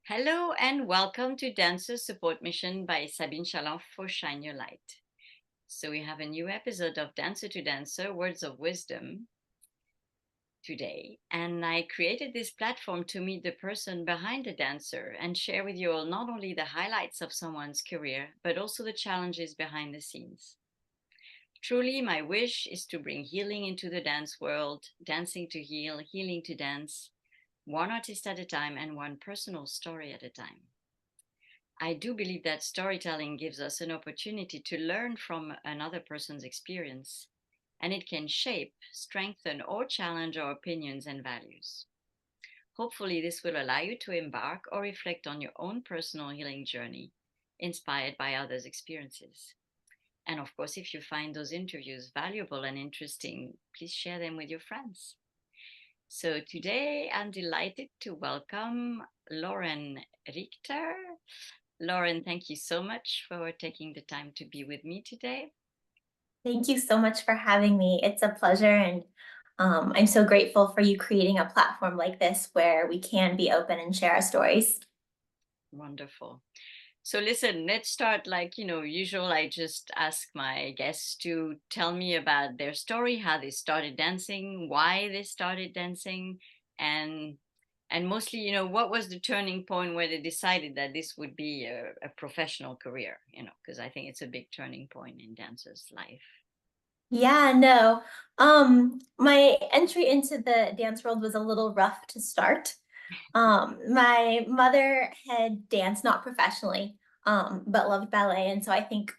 Hello and welcome to Dancer Support Mission by Sabine for Shine Your Light. So we have a new episode of Dancer to Dancer, Words of Wisdom today. And I created this platform to meet the person behind the dancer and share with you all not only the highlights of someone's career, but also the challenges behind the scenes. Truly, my wish is to bring healing into the dance world, dancing to heal, healing to dance, one artist at a time and one personal story at a time. I do believe that storytelling gives us an opportunity to learn from another person's experience, and it can shape, strengthen, or challenge our opinions and values. Hopefully, this will allow you to embark or reflect on your own personal healing journey, inspired by others' experiences. And of course, if you find those interviews valuable and interesting, please share them with your friends. So today I'm delighted to welcome Lauren Richter. Lauren, thank you so much for taking the time to be with me today. Thank you so much for having me. It's a pleasure, and I'm so grateful for you creating a platform like this where we can be open and share our stories. Wonderful. So listen, let's start like, usual. I just ask my guests to tell me about their story, how they started dancing, why they started dancing, and mostly, what was the turning point where they decided that this would be a professional career, because I think it's a big turning point in dancers' life. Yeah, no. My entry into the dance world was a little rough to start. My mother had danced, not professionally, but loved ballet. And so I think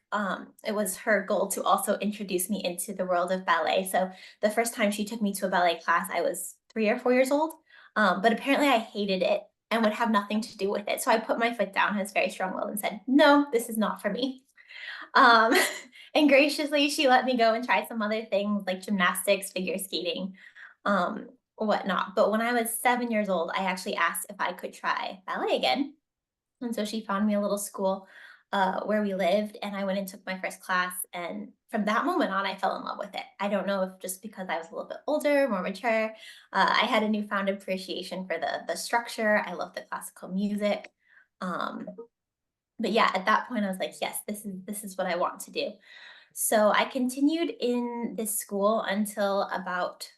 it was her goal to also introduce me into the world of ballet. So the first time she took me to a ballet class, I was 3 or 4 years old. But apparently I hated it and would have nothing to do with it. So I put my foot down, I was very strong-willed, and said, no, this is not for me. Um, and graciously, she let me go and try some other things like gymnastics, figure skating, whatnot. But when I was 7 years old, I actually asked if I could try ballet again. And so she found me a little school where we lived, and I went and took my first class. And from that moment on, I fell in love with it. I don't know if just because I was a little bit older, more mature, I had a newfound appreciation for the structure. I love the classical music. Um, but yeah, at that point I was like, yes, this is what I want to do. So I continued in this school until about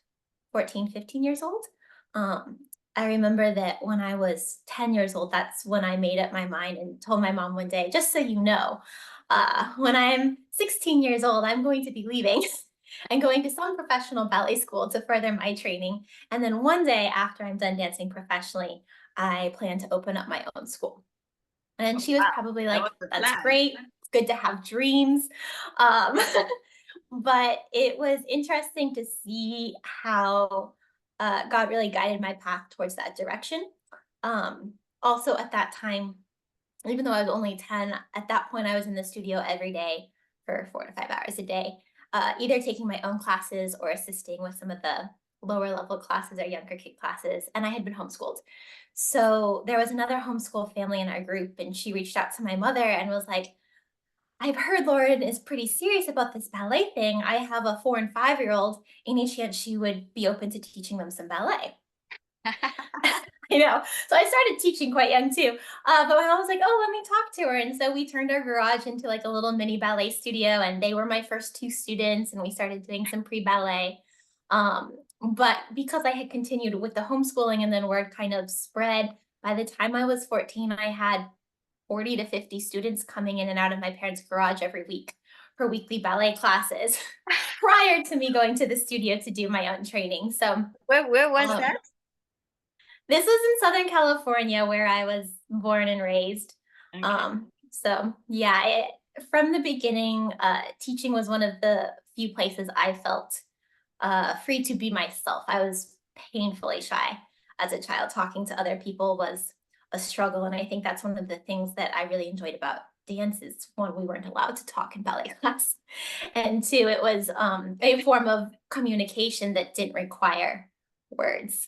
14, 15 years old. Um, I remember that when I was 10 years old, that's when I made up my mind and told my mom one day, just so you know, when I'm 16 years old, I'm going to be leaving and going to some professional ballet school to further my training. And then one day after I'm done dancing professionally, I plan to open up my own school. And she was Wow, probably that like, was the that's plan. great. It's good to have dreams. Um, but it was interesting to see how God really guided my path towards that direction. Also, at that time, even though I was only 10, at that point, I was in the studio every day for 4 to 5 hours a day, either taking my own classes or assisting with some of the lower level classes or younger kid classes. And I had been homeschooled. So there was another homeschool family in our group, and she reached out to my mother and was like, I've heard Lauren is pretty serious about this ballet thing. I have a 4 and 5 year old. Any chance she would be open to teaching them some ballet? I know. So I started teaching quite young too. But my mom was like, oh, let me talk to her. And so we turned our garage into like a little mini ballet studio. And they were my first two students. And we started doing some pre ballet. But because I had continued with the homeschooling and then word kind of spread, by the time I was 14, I had 40 to 50 students coming in and out of my parents' garage every week for weekly ballet classes prior to me going to the studio to do my own training. So Where was um, that? this was in Southern California where I was born and raised. Okay. So yeah, from the beginning, teaching was one of the few places I felt free to be myself. I was painfully shy as a child. Talking to other people was a struggle. And I think that's one of the things that I really enjoyed about dance is one, we weren't allowed to talk in ballet class. And two, it was a form of communication that didn't require words.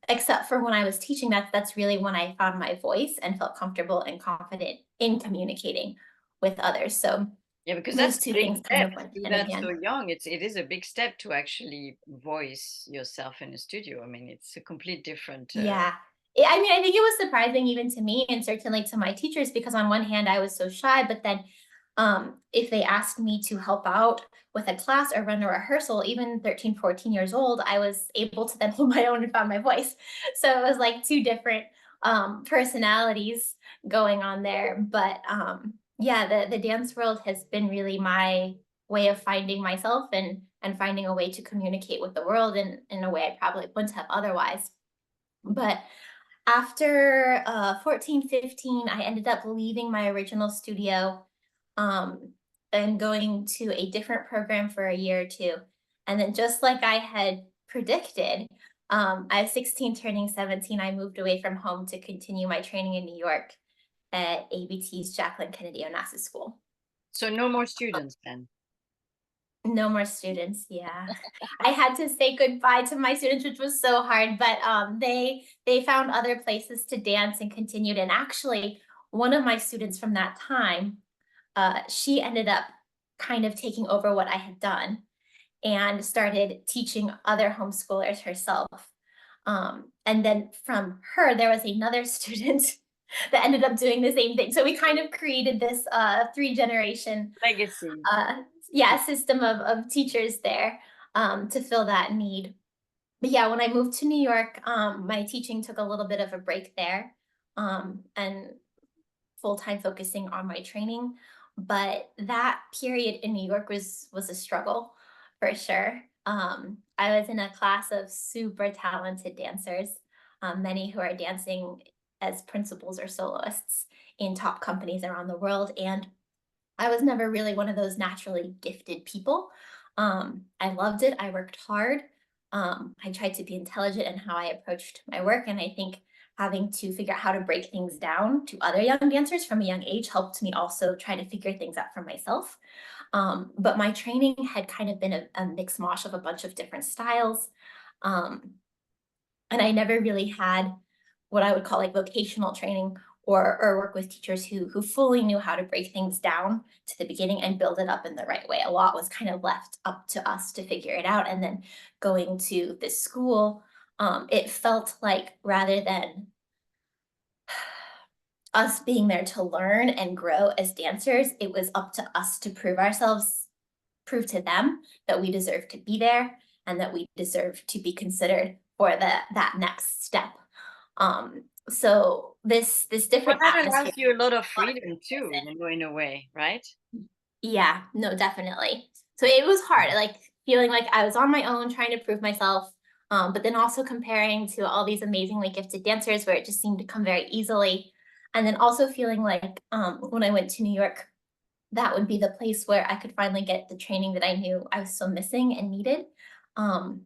Except for when I was teaching, that's really when I found my voice and felt comfortable and confident in communicating with others. So Yeah, because that's those a two big things kind step of went to do hand in that so hand. young. It is a big step to actually voice yourself in a studio. I mean, it's a complete different Yeah. I mean, I think it was surprising even to me and certainly to my teachers, because on one hand I was so shy, but then if they asked me to help out with a class or run a rehearsal, even 13, 14 years old, I was able to then hold my own and found my voice. So it was like two different personalities going on there. But yeah, the dance world has been really my way of finding myself and finding a way to communicate with the world in a way I probably wouldn't have otherwise. But after 14, 15, I ended up leaving my original studio um, and going to a different program for a year or two. And then just like I had predicted, I was 16 turning 17, I moved away from home to continue my training in New York at ABT's Jacqueline Kennedy Onassis School. So no more students then. No more students, yeah. I had to say goodbye to my students, which was so hard, but they found other places to dance and continued. And actually, one of my students from that time, she ended up kind of taking over what I had done and started teaching other homeschoolers herself. And then from her, there was another student that ended up doing the same thing. So we kind of created this three-generation Legacy. system of teachers there to fill that need. But yeah, when I moved to New York, my teaching took a little bit of a break there and full-time focusing on my training. But that period in New York was a struggle for sure. I was in a class of super talented dancers, many who are dancing as principals or soloists in top companies around the world. And I was never really one of those naturally gifted people. I loved it. I worked hard. I tried to be intelligent in how I approached my work. And I think having to figure out how to break things down to other young dancers from a young age helped me also try to figure things out for myself. But my training had kind of been a mix mosh of a bunch of different styles. Um, and I never really had what I would call like vocational training or work with teachers who fully knew how to break things down to the beginning and build it up in the right way. A lot was kind of left up to us to figure it out. And then going to this school, it felt like rather than us being there to learn and grow as dancers, it was up to us to prove ourselves, prove to them that we deserve to be there and that we deserve to be considered for that next step. So this Well, different that atmosphere. allows you a lot of freedom too, in a way, right? Yeah, no, definitely. So it was hard, like feeling like I was on my own trying to prove myself, but then also comparing to all these amazingly gifted dancers where it just seemed to come very easily. And then also feeling like when I went to New York, that would be the place where I could finally get the training that I knew I was still missing and needed. Um,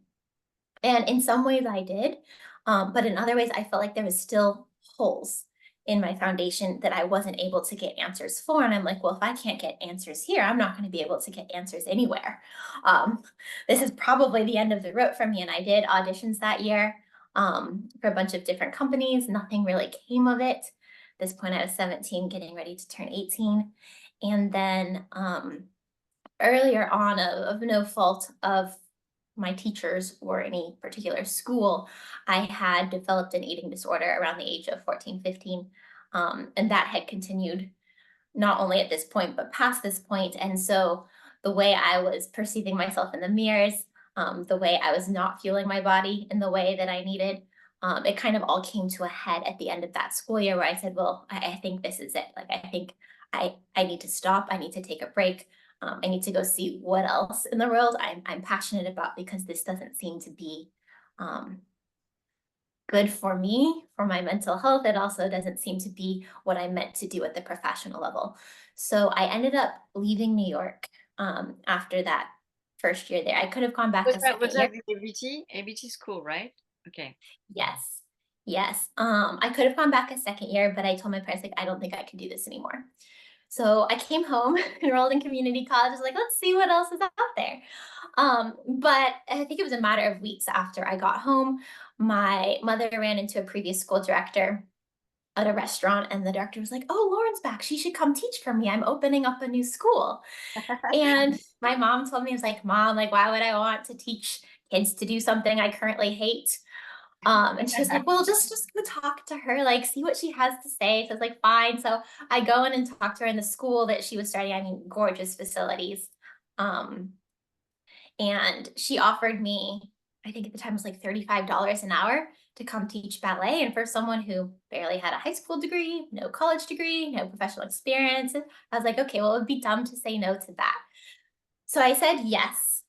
and in some ways I did, but in other ways I felt like there was still holes in my foundation that I wasn't able to get answers for. And I'm like, well, if I can't get answers here, I'm not going to be able to get answers anywhere. Um, this is probably the end of the road for me. And I did auditions that year for a bunch of different companies. Nothing really came of it. At this point, I was 17, getting ready to turn 18. And then earlier on, of no fault of my teachers or any particular school, I had developed an eating disorder around the age of 14, 15. And that had continued not only at this point, but past this point. And so the way I was perceiving myself in the mirrors, the way I was not fueling my body in the way that I needed, it kind of all came to a head at the end of that school year where I said, well, I think this is it. Like, I think I need to stop. I need to take a break. I need to go see what else in the world I'm passionate about, because this doesn't seem to be good for me, for my mental health. It also doesn't seem to be what I meant to do at the professional level. So I ended up leaving New York after that first year there. I could have gone back a second Was year. that the ABT school, right? Okay. Yes. Yes. I could have gone back a second year, but I told my parents, like, I don't think I can do this anymore. So I came home, enrolled in community college, was like, let's see what else is out there. But I think it was a matter of weeks after I got home, my mother ran into a previous school director at a restaurant, and the director was like, oh, Lauren's back. She should come teach for me. I'm opening up a new school. And my mom told me, I was like, Mom, like, why would I want to teach kids to do something I currently hate? And she was like, well, just go talk to her, like, see what she has to say. So I was like, fine. So I go in and talk to her in the school that she was starting. I mean, gorgeous facilities. Um, and she offered me, I think at the time it was like $35 an hour to come teach ballet. And for someone who barely had a high school degree, no college degree, no professional experience, I was like, okay, well, it would be dumb to say no to that. So I said yes.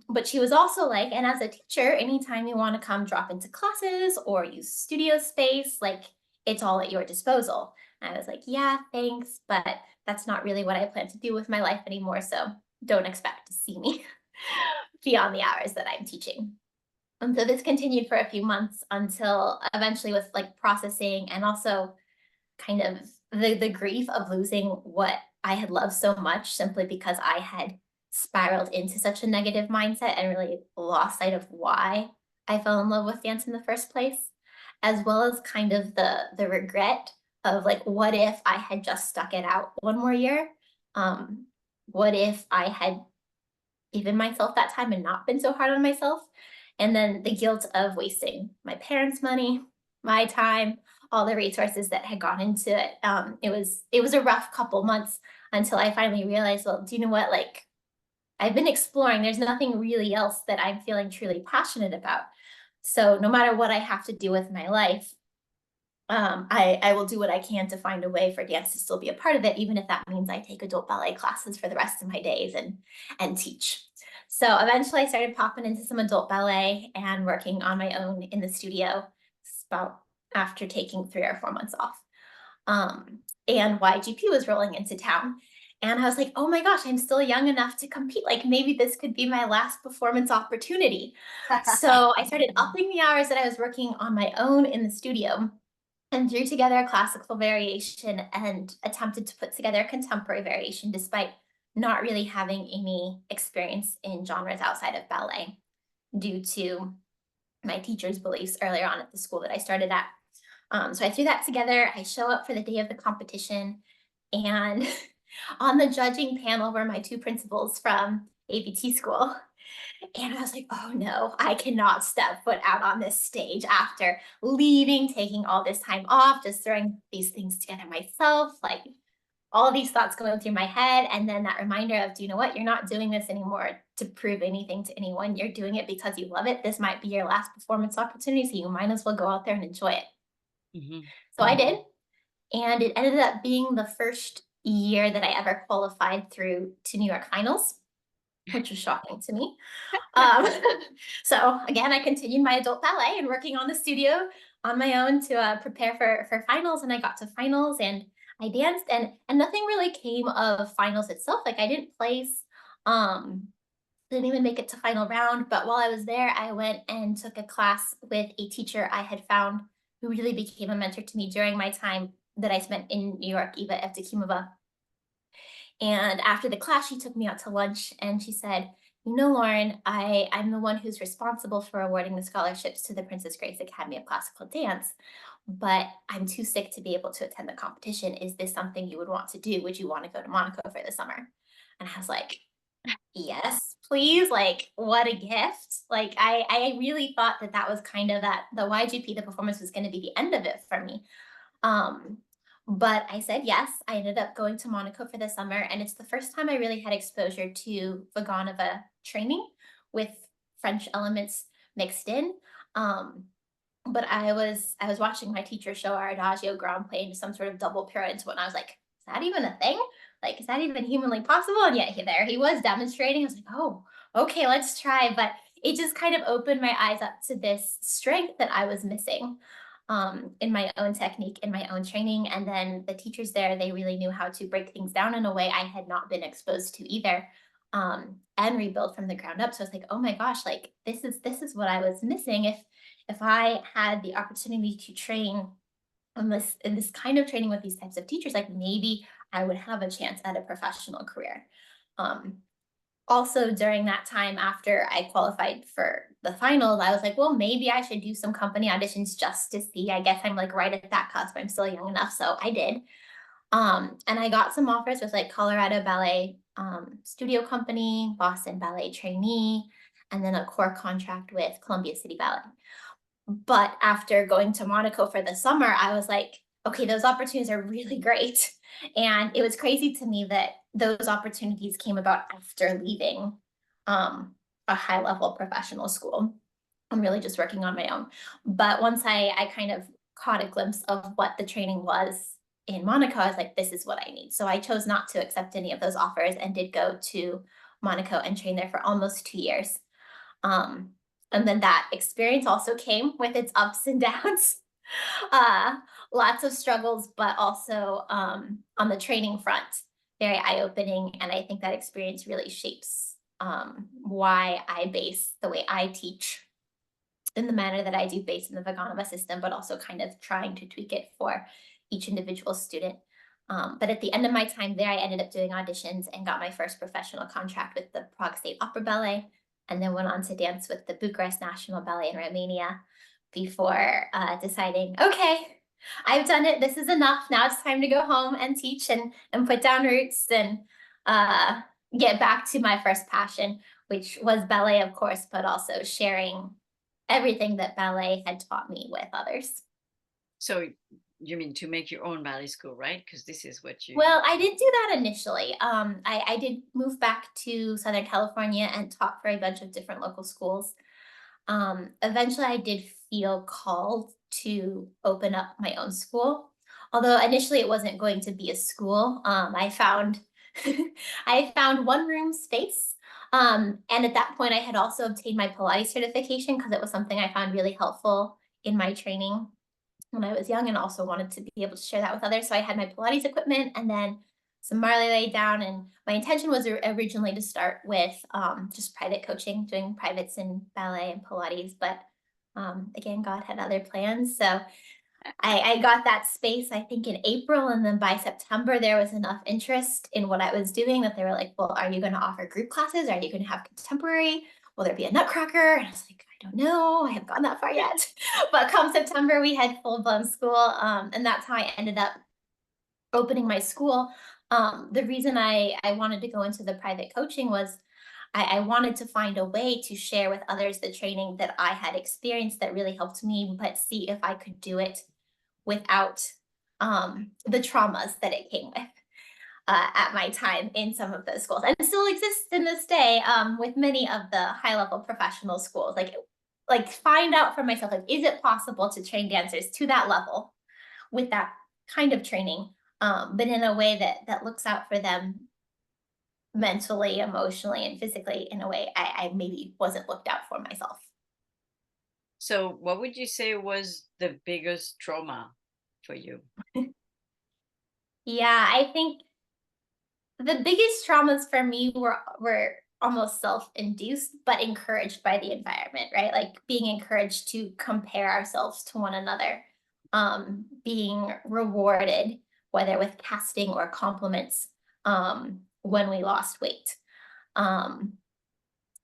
But she was also like, and as a teacher, anytime you want to come drop into classes or use studio space, like it's all at your disposal. And I was like, yeah, thanks, but that's not really what I plan to do with my life anymore. So don't expect to see me beyond the hours that I'm teaching. And so this continued for a few months until eventually with like processing and also kind of the grief of losing what I had loved so much simply because I had spiraled into such a negative mindset and really lost sight of why I fell in love with dance in the first place, as well as kind of the regret of like, what if I had just stuck it out one more year? Um, what if I had given myself that time and not been so hard on myself? And then the guilt of wasting my parents' money, my time, all the resources that had gone into it. It was a rough couple months until I finally realized, well, do you know what? Like I've been exploring. There's nothing really else that I'm feeling truly passionate about. So no matter what I have to do with my life, I will do what I can to find a way for dance to still be a part of it, even if that means I take adult ballet classes for the rest of my days and teach. So eventually I started popping into some adult ballet and working on my own in the studio about after taking 3 or 4 months off. And YGP was rolling into town. And I was like, oh my gosh, I'm still young enough to compete. Like maybe this could be my last performance opportunity. So I started upping the hours that I was working on my own in the studio and threw together a classical variation and attempted to put together a contemporary variation despite not really having any experience in genres outside of ballet due to my teacher's beliefs earlier on at the school that I started at. So I threw that together. I show up for the day of the competition, and on the judging panel were my two principals from ABT school. And I was like, oh no, I cannot step foot out on this stage after leaving, taking all this time off, just throwing these things together myself, like all these thoughts going through my head. And then that reminder of, do you know what? You're not doing this anymore to prove anything to anyone. You're doing it because you love it. This might be your last performance opportunity. So you might as well go out there and enjoy it. Mhm. So I did. And it ended up being the first year that I ever qualified through to New York finals, which was shocking to me. Um, so again, I continued my adult ballet and working on the studio on my own to prepare for finals. And I got to finals and I danced and nothing really came of finals itself. Like I didn't place, didn't even make it to final round. But while I was there, I went and took a class with a teacher I had found who really became a mentor to me during my time that I spent in New York, Evdokimova. And after the class, she took me out to lunch and she said, you know, Lauren, I'm the one who's responsible for awarding the scholarships to the Princess Grace Academy of Classical Dance, but I'm too sick to be able to attend the competition. Is this something you would want to do? Would you want to go to Monaco for the summer? And I was like, yes, please. Like, what a gift. Like, I really thought that that was kind of that the YGP, the performance was going to be the end of it for me. Um, but I said yes. I ended up going to Monaco for the summer, and it's the first time I really had exposure to Vaganova training with French elements mixed in. Um, but I was watching my teacher show our Adagio ground play into some sort of double pirouette, and I was like, is that even a thing? Like, is that even humanly possible? And yet there he was demonstrating. I was like, oh, okay, let's try. But it just kind of opened my eyes up to this strength that I was missing in my own technique, in my own training. And then the teachers there, they really knew how to break things down in a way I had not been exposed to either, and rebuild from the ground up. So I was like, oh my gosh, like this is what I was missing. If I had the opportunity to train on this in this kind of training with these types of teachers, like maybe I would have a chance at a professional career. Um, Also during that time after I qualified for the finals, I was like, well, maybe I should do some company auditions just to see. I guess I'm like right at that cusp. I'm still young enough. So I did. And I got some offers with like Colorado Ballet Studio Company, Boston Ballet Trainee, and then a core contract with Columbia City Ballet. But after going to Monaco for the summer, I was like, okay, those opportunities are really great. And it was crazy to me that those opportunities came about after leaving a high level professional school. I'm really just working on my own. But once I kind of caught a glimpse of what the training was in Monaco, I was like, this is what I need. So I chose not to accept any of those offers and did go to Monaco and train there for almost 2 years. Um, and then that experience also came with its ups and downs. uh, Lots of struggles, but also on the training front, very eye-opening. And I think that experience really shapes why I base the way I teach in the manner that I do based in the Vaganova system, but also kind of trying to tweak it for each individual student. But at the end of my time there, I ended up doing auditions and got my first professional contract with the Prague State Opera Ballet, and then went on to dance with the Bucharest National Ballet in Romania before deciding, okay, I've done it. This is enough. Now it's time to go home and teach and put down roots and get back to my first passion, which was ballet, of course, but also sharing everything that ballet had taught me with others. So you mean to make your own ballet school, right? Because this is what you. Well, I didn't do that initially. I did move back to Southern California and taught for a bunch of different local schools. Eventually, I did feel called to open up my own school. Although initially it wasn't going to be a school. I found I found one room space. And at that point, I had also obtained my Pilates certification because it was something I found really helpful in my training when I was young, and also wanted to be able to share that with others. So I had my Pilates equipment and then some Marley laid down. And my intention was originally to start with just private coaching, doing privates in ballet and Pilates. But again, God had other plans. So I got that space, I think, in April. And then by September, there was enough interest in what I was doing that they were like, well, are you going to offer group classes? Are you going to have contemporary? Will there be a Nutcracker? And I was like, I don't know. I haven't gone that far yet. But come September, we had full blown school. And that's how I ended up opening my school. The reason I wanted to go into the private coaching was I wanted to find a way to share with others the training that I had experienced that really helped me, but see if I could do it without the traumas that it came with at my time in some of those schools, and still exists in this day with many of the high level professional schools. Like find out for myself, like, is it possible to train dancers to that level with that kind of training, but in a way that looks out for them mentally, emotionally, and physically in a way I maybe wasn't looked out for myself. So what would you say was the biggest trauma for you? Yeah, I think the biggest traumas for me were almost self-induced, but encouraged by the environment, right? Like being encouraged to compare ourselves to one another, being rewarded, whether with casting or compliments, when we lost weight. Um,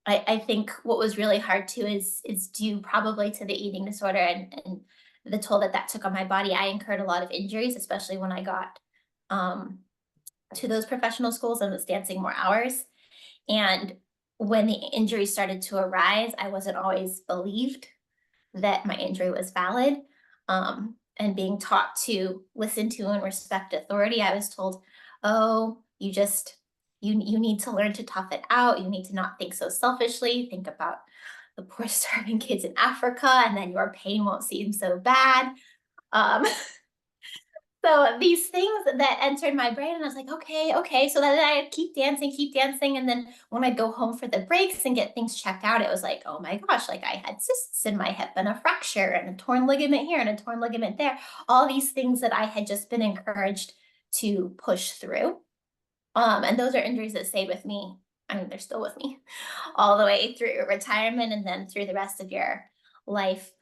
I think what was really hard too is due probably to the eating disorder and the toll that that took on my body. I incurred a lot of injuries, especially when I got um, to those professional schools and was dancing more hours. And when the injuries started to arise, I wasn't always believed that my injury was valid. And being taught to listen to and respect authority, I was told, oh, you need to learn to tough it out. You need to not think so selfishly. Think about the poor starving kids in Africa, and then your pain won't seem so bad. Um, So these things that entered my brain, and I was like, okay. So then I'd keep dancing. And then when I'd go home for the breaks and get things checked out, it was like, oh my gosh, like I had cysts in my hip and a fracture and a torn ligament here and a torn ligament there. All these things that I had just been encouraged to push through. And those are injuries that stayed with me. I mean, they're still with me all the way through retirement and then through the rest of your life.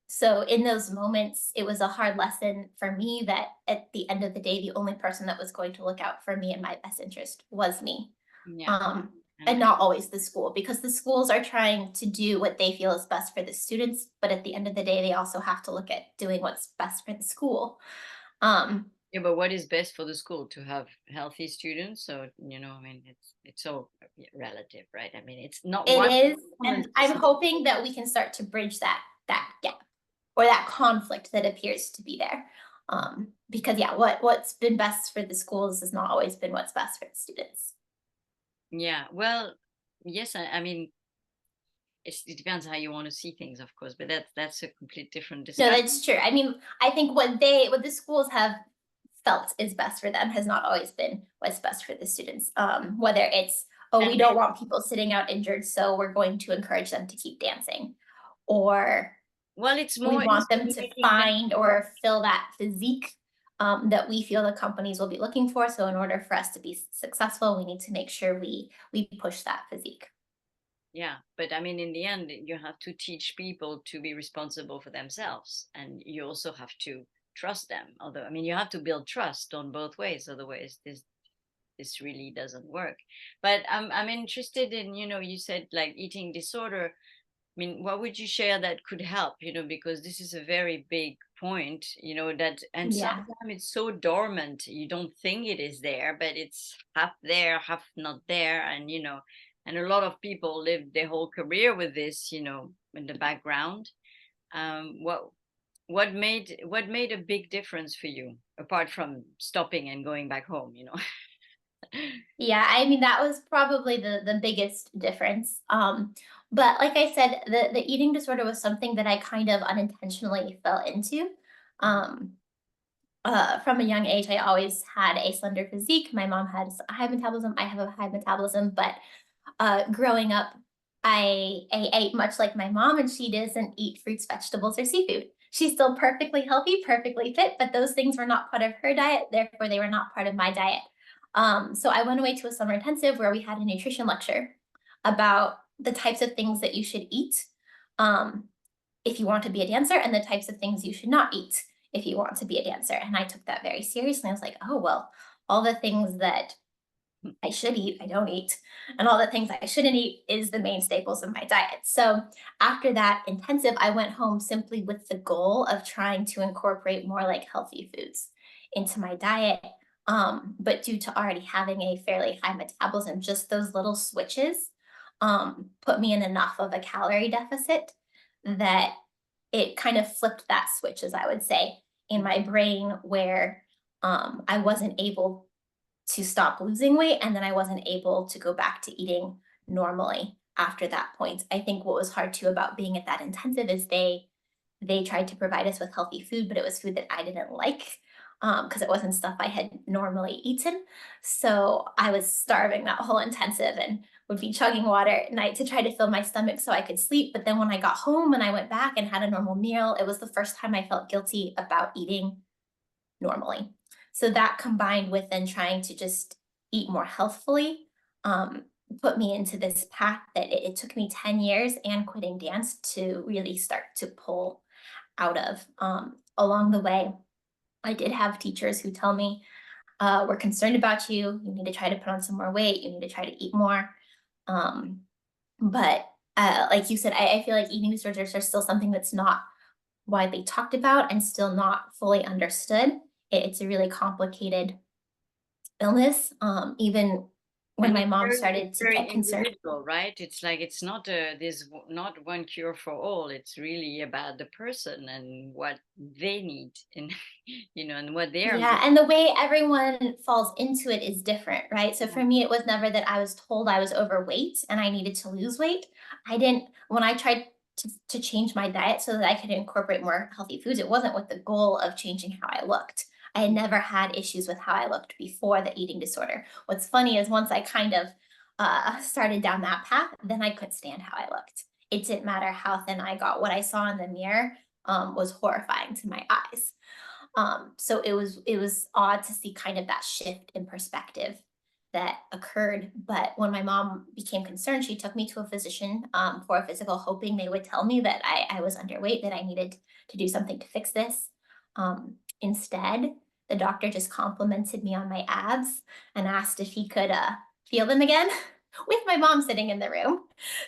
So in those moments, it was a hard lesson for me that at the end of the day, the only person that was going to look out for me and my best interest was me. Yeah. And not always the school, because the schools are trying to do what they feel is best for the students. But at the end of the day, they also have to look at doing what's best for the school. Yeah, but what is best for the school? To have healthy students? So, I mean, it's so relative, right? I mean, it's not It one is, woman and I'm hoping that we can start to bridge that that gap or that conflict that appears to be there. Because yeah, what's been best for the schools has not always been what's best for the students. Yeah, well, yes, I mean, it depends how you want to see things, of course, but that's a complete different No, discussion. that's true. I mean, I think what the schools have felt is best for them has not always been what's best for the students. Whether it's, oh, we And don't want people sitting out injured, so we're going to encourage them to keep dancing, or well, it's we more want them to making them. find or fill that physique that we feel the companies will be looking for. So in order for us to be successful, we need to make sure we push that physique. Yeah, but I mean, in the end, you have to teach people to be responsible for themselves, and you also have to trust them. Although, I mean, you have to build trust on both ways, otherwise, this really doesn't work. But I'm interested in, you said like eating disorder. I mean, what would you share that could help? Because this is a very big point. That, and Yeah. sometimes it's so dormant, you don't think it is there, but it's half there, half not there, and a lot of people live their whole career with this, in the background. What made a big difference for you, apart from stopping and going back home? Yeah, I mean that was probably the biggest difference. But like I said, the eating disorder was something that I kind of unintentionally fell into. Um, from a young age, I always had a slender physique. My mom had a high metabolism. I have a high metabolism, but growing up, I ate much like my mom, and she doesn't eat fruits, vegetables, or seafood. She's still perfectly healthy, perfectly fit, but those things were not part of her diet. Therefore, they were not part of my diet. So I went away to a summer intensive where we had a nutrition lecture about the types of things that you should eat um, if you want to be a dancer, and the types of things you should not eat if you want to be a dancer. And I took that very seriously. I was like, oh, well, all the things that I should eat, I don't eat. And all the things I shouldn't eat is the main staples of my diet. So after that intensive, I went home simply with the goal of trying to incorporate more like healthy foods into my diet. But due to already having a fairly high metabolism, just those little switches put me in enough of a calorie deficit that it kind of flipped that switch, as I would say, in my brain where I wasn't able to stop losing weight, and then I wasn't able to go back to eating normally after that point. I think what was hard too about being at that intensive is they tried to provide us with healthy food, but it was food that I didn't like because it wasn't stuff I had normally eaten. So I was starving that whole intensive and would be chugging water at night to try to fill my stomach so I could sleep. But then when I got home and I went back and had a normal meal, it was the first time I felt guilty about eating normally. So that combined with then trying to just eat more healthfully um, put me into this path that it took me 10 years and quitting dance to really start to pull out of. Along the way, I did have teachers who tell me, we're concerned about you. You need to try to put on some more weight. You need to try to eat more. Um, but like you said, I feel like eating disorders are still something that's not widely talked about and still not fully understood. It's a really complicated illness. Even when And my it's mom very, started it's to very get concerned. individual, right? It's like it's not there's not one cure for all. It's really about the person and what they need, and and what they're Yeah, and the way everyone falls into it is different, right? So for me, it was never that I was told I was overweight and I needed to lose weight. I didn't, when I tried to change my diet so that I could incorporate more healthy foods, it wasn't with the goal of changing how I looked. I had never had issues with how I looked before the eating disorder. What's funny is once I kind of started down that path, then I couldn't stand how I looked. It didn't matter how thin I got. What I saw in the mirror was horrifying to my eyes. So it was odd to see kind of that shift in perspective that occurred. But when my mom became concerned, she took me to a physician for a physical, hoping they would tell me that I was underweight, that I needed to do something to fix this. Instead, the doctor just complimented me on my abs and asked if he could feel them again with my mom sitting in the room.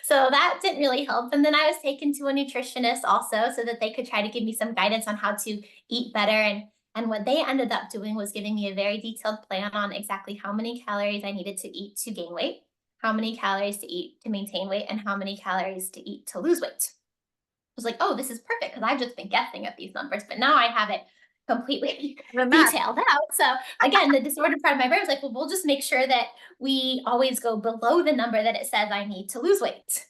So that didn't really help. And then I was taken to a nutritionist also so that they could try to give me some guidance on how to eat better. And what they ended up doing was giving me a very detailed plan on exactly how many calories I needed to eat to gain weight, how many calories to eat to maintain weight, and how many calories to eat to lose weight. was like, oh, this is perfect because I've just been guessing at these numbers, but now I have it completely The math. detailed out. So again, the disordered part of my brain was like, well, we'll just make sure that we always go below the number that it says I need to lose weight.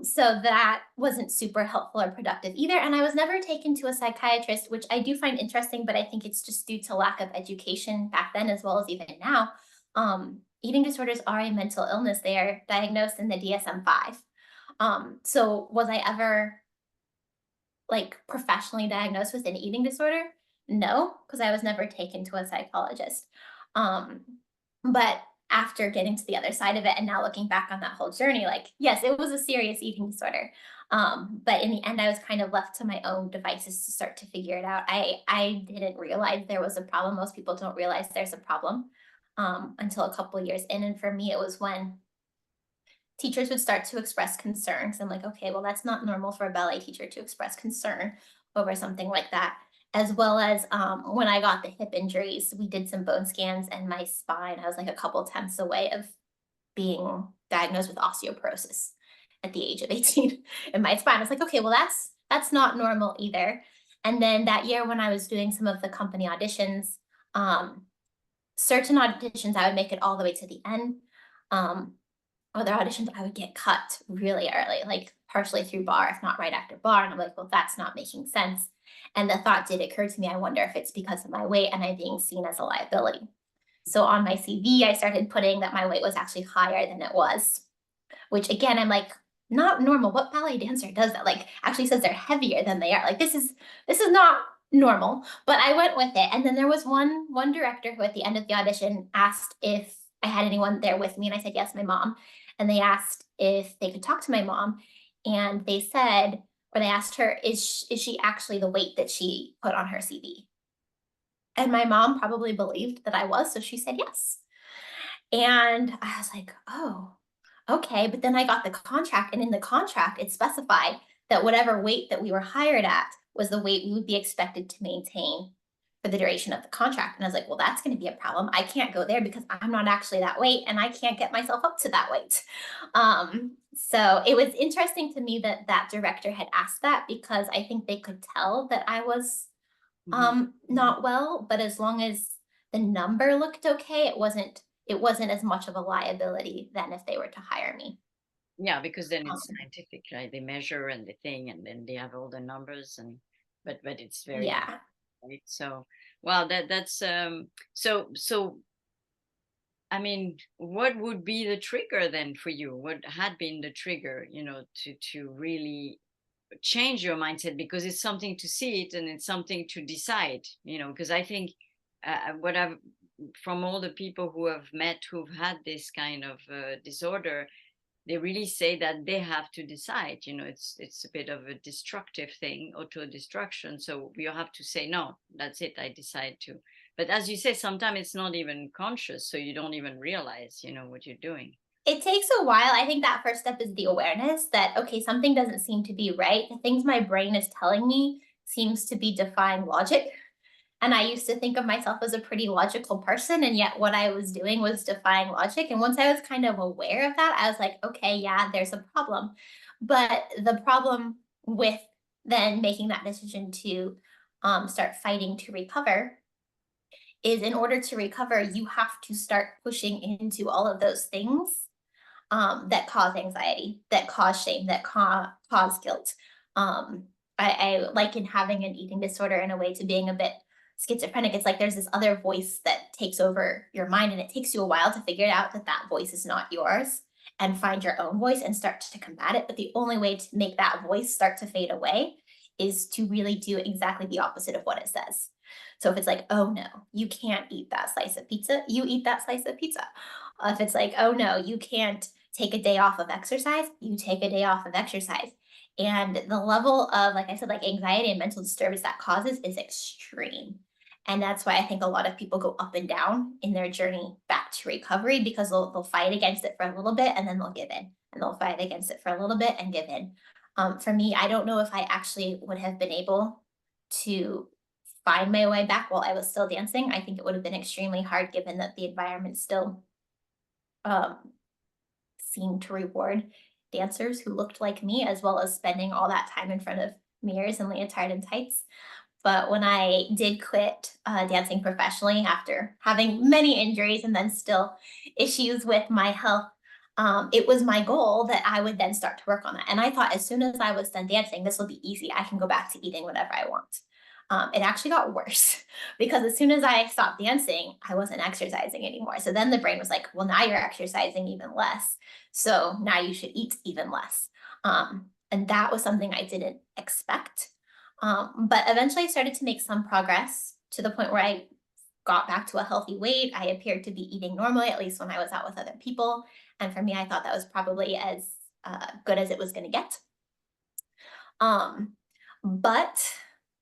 So that wasn't super helpful or productive either. And I was never taken to a psychiatrist, which I do find interesting, but I think it's just due to lack of education back then as well as even now. Eating disorders are a mental illness. They are diagnosed in the DSM-5. So was I ever like professionally diagnosed with an eating disorder? No, because I was never taken to a psychologist. Um, but after getting to the other side of it and now looking back on that whole journey, like, yes, it was a serious eating disorder. But in the end, I was kind of left to my own devices to start to figure it out. I didn't realize there was a problem. Most people don't realize there's a problem until a couple years in. And for me, it was when teachers would start to express concerns. I'm like, okay, well, that's not normal for a ballet teacher to express concern over something like that. As well as when I got the hip injuries, we did some bone scans and my spine, I was like a couple tenths away of being diagnosed with osteoporosis at the age of 18 in my spine. I was like, okay, well, that's not normal either. And then that year when I was doing some of the company auditions, certain auditions, I would make it all the way to the end. Other auditions, I would get cut really early, like partially through bar, if not right after bar. And I'm like, well, that's not making sense. And the thought did occur to me, I wonder if it's because of my weight and I being seen as a liability. So on my CV, I started putting that my weight was actually higher than it was, which again, I'm like, not normal. What ballet dancer does that? Like actually says they're heavier than they are. Like this is not normal, but I went with it. And then there was one director who at the end of the audition asked if I had anyone there with me. And I said, yes, my mom. And they asked if they could talk to my mom. And they said, or they asked her, is she actually the weight that she put on her CV? And my mom probably believed that I was. So she said yes. And I was like, oh, okay. But then I got the contract, and in the contract, it specified that whatever weight that we were hired at was the weight we would be expected to maintain for the duration of the contract. And I was like, well, that's going to be a problem. I can't go there because I'm not actually that weight and I can't get myself up to that weight. So it was interesting to me that that director had asked that because I think they could tell that I was not well, but as long as the number looked okay, it wasn't as much of a liability than if they were to hire me. Yeah, because then it's Um, scientific, right? They measure and they thing, and then they have all the numbers, and but it's very yeah. right. So, well, that's so. I mean, what would be the trigger then for you? What had been the trigger, to really change your mindset, because it's something to see it and it's something to decide, because I think what I've from all the people who have met who've had this kind of disorder, they really say that they have to decide. It's a bit of a destructive thing, auto destruction, so you have to say, no, that's it, I decide to. But as you say, sometimes it's not even conscious, so you don't even realize what you're doing. It takes a while. I think that first step is the awareness that, okay, something doesn't seem to be right. The things my brain is telling me seems to be defying logic. And I used to think of myself as a pretty logical person. And yet what I was doing was defying logic. And once I was kind of aware of that, I was like, okay, yeah, there's a problem. But the problem with then making that decision to start fighting to recover is in order to recover, you have to start pushing into all of those things that cause anxiety, that cause shame, that cause guilt. I liken having an eating disorder in a way to being a bit schizophrenic. It's like there's this other voice that takes over your mind, and it takes you a while to figure out that that voice is not yours and find your own voice and start to combat it. But the only way to make that voice start to fade away is to really do exactly the opposite of what it says. So if it's like, oh no, you can't eat that slice of pizza, you eat that slice of pizza. If it's like, oh no, you can't take a day off of exercise, you take a day off of exercise. And the level of, like I said, like anxiety and mental disturbance that causes is extreme. And that's why I think a lot of people go up and down in their journey back to recovery because they'll fight against it for a little bit and then they'll give in. And they'll fight against it for a little bit and give in. For me, I don't know if I actually would have been able to find my way back while I was still dancing. I think it would have been extremely hard given that the environment still um, seemed to reward dancers who looked like me, as well as spending all that time in front of mirrors and leotard and tights. But when I did quit dancing professionally after having many injuries and then still issues with my health, it was my goal that I would then start to work on that. And I thought as soon as I was done dancing, this will be easy. I can go back to eating whatever I want. It actually got worse because as soon as I stopped dancing, I wasn't exercising anymore. So then the brain was like, well, now you're exercising even less. So now you should eat even less. And that was something I didn't expect. But eventually I started to make some progress to the point where I got back to a healthy weight. I appeared to be eating normally, at least when I was out with other people. And for me, I thought that was probably as good as it was going to get. But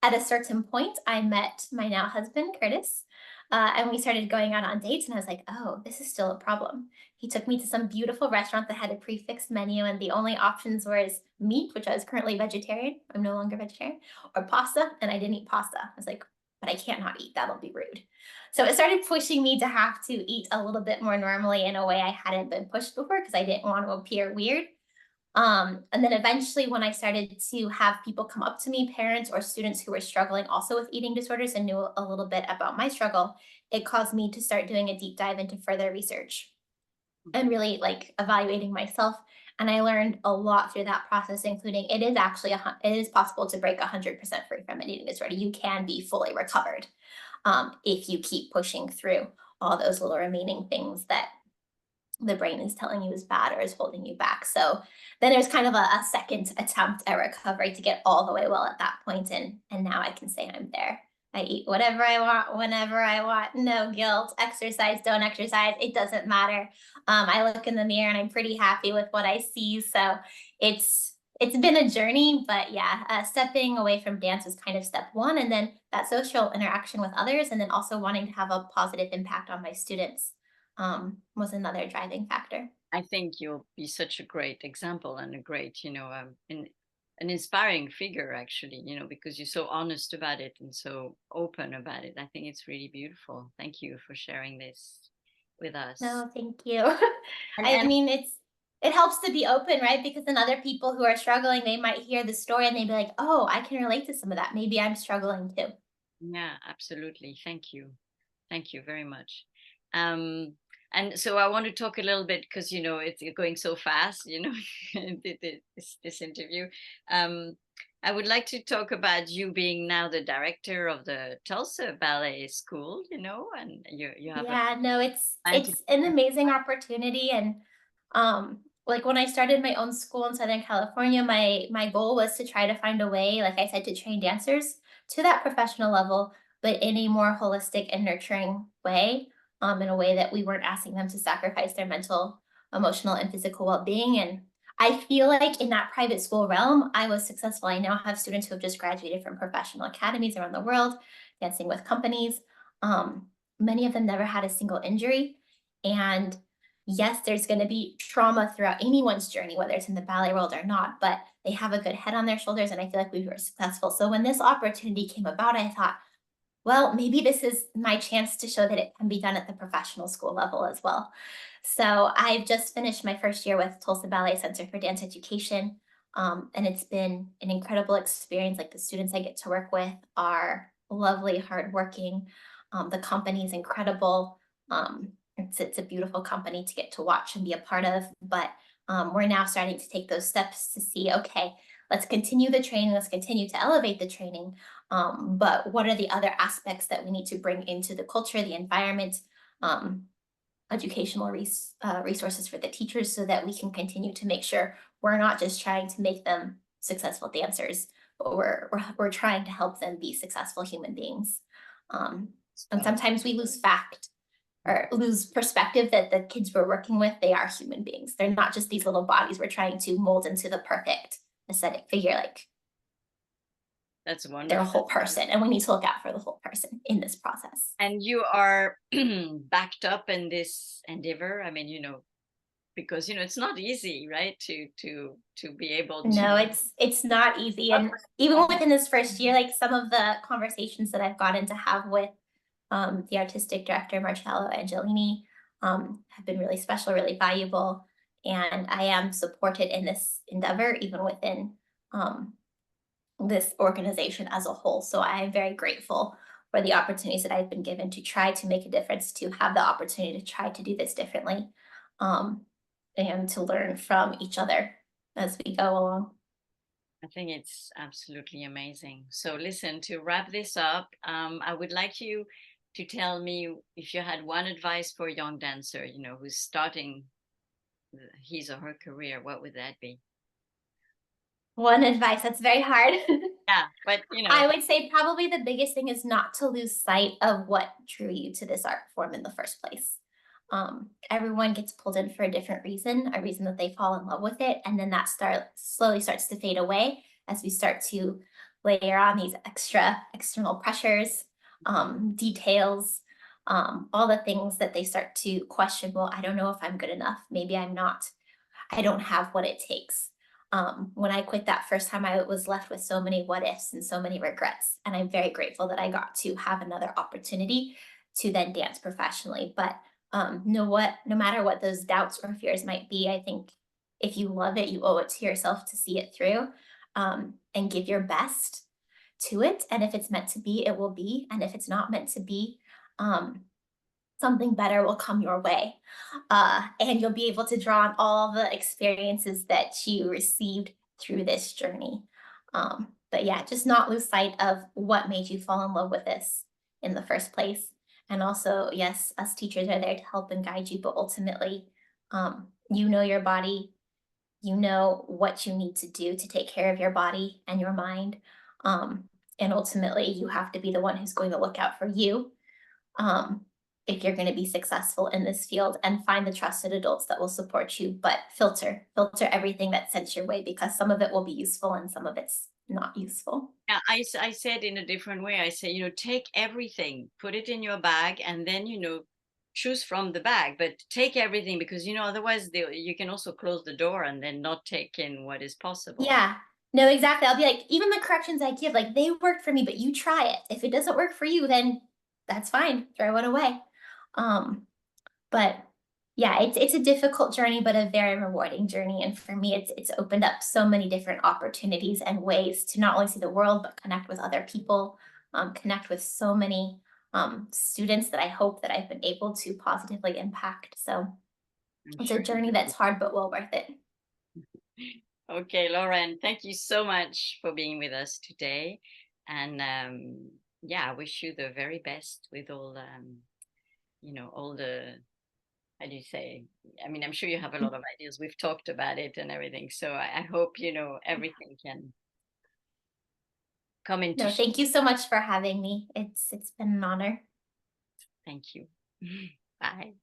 at a certain point, I met my now husband, Curtis, and we started going out on dates. And I was like, oh, this is still a problem. He took me to some beautiful restaurant that had a prefixed menu, and the only options was meat, which I was currently vegetarian. I'm no longer vegetarian, or pasta, and I didn't eat pasta. I was like, but I can't not eat. That'll be rude. So it started pushing me to have to eat a little bit more normally in a way I hadn't been pushed before because I didn't want to appear weird. And then eventually, when I started to have people come up to me, parents or students who were struggling also with eating disorders and knew a little bit about my struggle, it caused me to start doing a deep dive into further research and really like evaluating myself. And I learned a lot through that process, including it is actually it is possible to break 100% free from an eating disorder. You can be fully recovered if you keep pushing through all those little remaining things that the brain is telling you is bad or is holding you back. So then there's kind of a second attempt at recovery to get all the way well at that point. And now I can say I'm there. I eat whatever I want, whenever I want, no guilt, exercise, don't exercise, it doesn't matter. I look in the mirror and I'm pretty happy with what I see. So it's been a journey, but yeah, stepping away from dance was kind of step one. And then that social interaction with others, and then also wanting to have a positive impact on my students was another driving factor. I think you'll be such a great example and a great, an inspiring figure, actually, because you're so honest about it and so open about it. I think it's really beautiful. Thank you for sharing this with us. No, thank you. And, I and mean, it helps to be open, right? Because then other people who are struggling, they might hear the story and they'd be like, oh, I can relate to some of that. Maybe I'm struggling too. yeah, absolutely. Thank you. Thank you very much. Um, and so I want to talk a little bit because it's going so fast, this interview. I would like to talk about you being now the director of the Tulsa Ballet School, and you have a Yeah, no, plan to. it's an amazing opportunity. And like when I started my own school in Southern California, my goal was to try to find a way, like I said, to train dancers to that professional level, but in a more holistic and nurturing way, in a way that we weren't asking them to sacrifice their mental, emotional, and physical well-being. And I feel like in that private school realm, I was successful. I now have students who have just graduated from professional academies around the world, dancing with companies. Many of them never had a single injury. And yes, there's going to be trauma throughout anyone's journey, whether it's in the ballet world or not, but they have a good head on their shoulders. And I feel like we were successful. So when this opportunity came about, I thought, well, maybe this is my chance to show that it can be done at the professional school level as well. So I've just finished my first year with Tulsa Ballet Center for Dance Education. And it's been an incredible experience. Like the students I get to work with are lovely, hardworking. The company is incredible. It's a beautiful company to get to watch and be a part of. But we're now starting to take those steps to see, okay, let's continue the training, let's continue to elevate the training. But what are the other aspects that we need to bring into the culture, the environment, educational resources for the teachers so that we can continue to make sure we're not just trying to make them successful dancers, but we're trying to help them be successful human beings. And sometimes we lose fact or lose perspective that the kids we're working with, they are human beings. They're not just these little bodies we're trying to mold into the perfect aesthetic figure. Like That's they're a wonderful. whole person, and we need to look out for the whole person in this process. And you are backed up in this endeavor. I mean, because it's not easy, right? To be able to. No, it's not easy. And even within this first year, like some of the conversations that I've gotten to have with the artistic director, Marcello Angelini, have been really special, really valuable. and I am supported in this endeavor, even within this organization as a whole. So I am very grateful for the opportunities that I've been given to try to make a difference, to have the opportunity to try to do this differently, um, and to learn from each other as we go along. I think it's absolutely amazing. So, listen, to wrap this up, I would like you to tell me if you had one advice for a young dancer, who's starting his or her career, what would that be? One advice that's very hard. Yeah, but I would say probably the biggest thing is not to lose sight of what drew you to this art form in the first place. Everyone gets pulled in for a different reason, a reason that they fall in love with it, and then that slowly starts to fade away as we start to layer on these extra external pressures, details, all the things that they start to question. Well, I don't know if I'm good enough. Maybe I'm not. I don't have what it takes. When I quit that first time, I was left with so many what ifs and so many regrets. And I'm very grateful that I got to have another opportunity to then dance professionally. But no matter what those doubts or fears might be, I think if you love it, you owe it to yourself to see it through, and give your best to it. And if it's meant to be, it will be. And if it's not meant to be, um, something better will come your way. And you'll be able to draw on all the experiences that you received through this journey. But yeah, just not lose sight of what made you fall in love with this in the first place. And also, yes, us teachers are there to help and guide you, but ultimately, you know your body, you know what you need to do to take care of your body and your mind. Um, and ultimately, you have to be the one who's going to look out for you, um, if you're going to be successful in this field, and find the trusted adults that will support you, but filter everything that's sent your way, because some of it will be useful and some of it's not useful. yeah, I said in a different way. I say, take everything, put it in your bag, and then, choose from the bag, but take everything because, otherwise you can also close the door and then not take in what is possible. Yeah, no, exactly. I'll be like, even the corrections I give, like they work for me, but you try it. If it doesn't work for you, then that's fine. Throw it away. Um, But yeah, it's a difficult journey, but a very rewarding journey. And for me, it's opened up so many different opportunities and ways to not only see the world, but connect with other people, connect with so many students that I hope that I've been able to positively impact. So I'm it's a sure you journey that's hard, but well worth it. Okay, Lauren, thank you so much for being with us today. And yeah, I wish you the very best with all the, how do you say? I mean, I'm sure you have a lot of ideas. We've talked about it and everything. So I hope, everything can come into No, shape. thank you so much for having me. It's been an honor. Thank you. Bye.